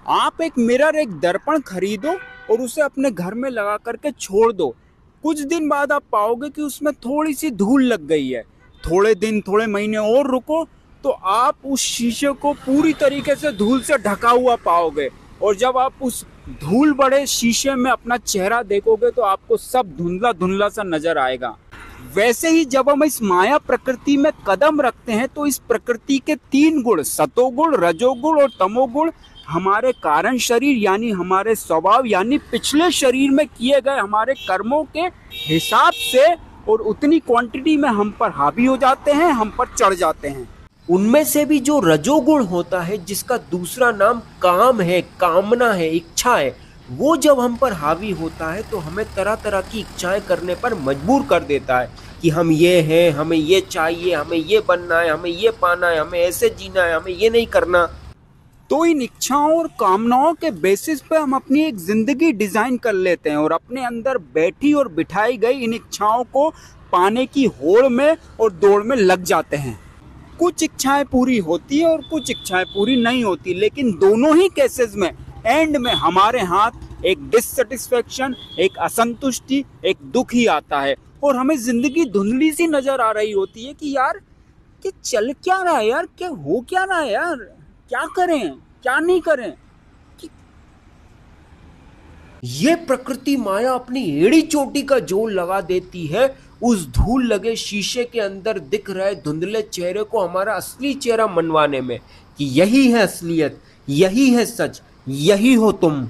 आप एक मिरर, एक दर्पण खरीदो और उसे अपने घर में लगा करके छोड़ दो। कुछ दिन बाद आप पाओगे कि उसमें थोड़ी सी धूल लग गई है। थोड़े दिन, थोड़े महीने और रुको तो आप उस शीशे को पूरी तरीके से धूल से ढका हुआ पाओगे। और जब आप उस धूल बड़े शीशे में अपना चेहरा देखोगे तो आपको सब धुंधला धुंधला सा नजर आएगा। वैसे ही जब हम इस माया प्रकृति में कदम रखते हैं तो इस प्रकृति के 3 गुण, सतोगुण, रजोगुण और तमोगुण, हमारे कारण शरीर यानी हमारे स्वभाव यानी पिछले शरीर में किए गए हमारे कर्मों के हिसाब से और उतनी क्वांटिटी में हम पर हावी हो जाते हैं, हम पर चढ़ जाते हैं। उनमें से भी जो रजोगुण होता है, जिसका दूसरा नाम काम है, कामना है, इच्छा है, वो जब हम पर हावी होता है तो हमें तरह तरह की इच्छाएं करने पर मजबूर कर देता है कि हम ये हैं, हमें ये चाहिए, हमें ये बनना है, हमें ये पाना है, हमें ऐसे जीना है, हमें ये नहीं करना। तो इन इच्छाओं और कामनाओं के बेसिस पे हम अपनी एक जिंदगी डिजाइन कर लेते हैं और अपने अंदर बैठी और बिठाई गई इन इच्छाओं को पाने की होड़ में और दौड़ में लग जाते हैं। कुछ इच्छाएं पूरी होती है और कुछ इच्छाएं पूरी नहीं होती, लेकिन दोनों ही केसेस में एंड में हमारे हाथ एक डिससेटिस्फेक्शन, एक असंतुष्टि, एक दुख ही आता है और हमें जिंदगी धुंधली सी नजर आ रही होती है कि यार कि चल क्या रहा है यार, क्या हो क्या रहा है यार, क्या करें क्या नहीं करें। ये प्रकृति माया अपनी एड़ी चोटी का जोर लगा देती है उस धूल लगे शीशे के अंदर दिख रहे धुंधले चेहरे को हमारा असली चेहरा मनवाने में कि यही है असलियत, यही है सच, यही हो तुम।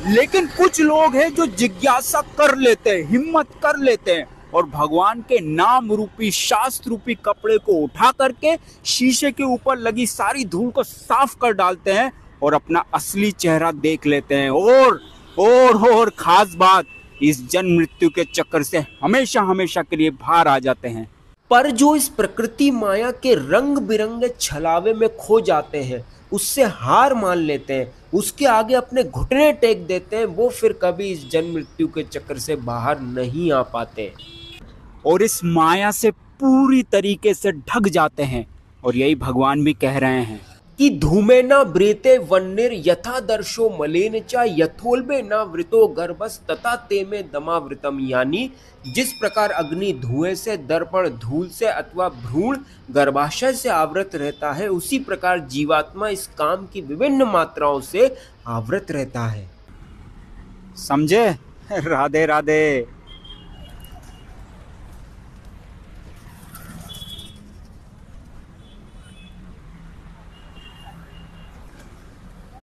लेकिन कुछ लोग हैं जो जिज्ञासा कर लेते हैं, हिम्मत कर लेते हैं और भगवान के नाम रूपी, शास्त्र रूपी कपड़े को उठा करके शीशे के ऊपर लगी सारी धूल को साफ कर डालते हैं और अपना असली चेहरा देख लेते हैं और खास बात, इस जन्म मृत्यु के चक्कर से हमेशा हमेशा के लिए बाहर आ जाते हैं। पर जो इस प्रकृति माया के रंग बिरंगे छलावे में खो जाते हैं, उससे हार मान लेते हैं, उसके आगे अपने घुटने टेक देते हैं, वो फिर कभी इस जन्म मृत्यु के चक्कर से बाहर नहीं आ पाते और इस माया से पूरी तरीके से ढक जाते हैं। और यही भगवान भी कह रहे हैं कि धूमेना ब्रेते वन्निर यथा दर्शो मलेन चा यथोल्बे न वृतो गर्भस तथा ते में दमावृतम, यानी जिस प्रकार अग्नि धुएं से, दर्पण धूल से अथवा भ्रूण गर्भाशय से आवृत रहता है, उसी प्रकार जीवात्मा इस काम की विभिन्न मात्राओं से आवृत रहता है। समझे? राधे राधे।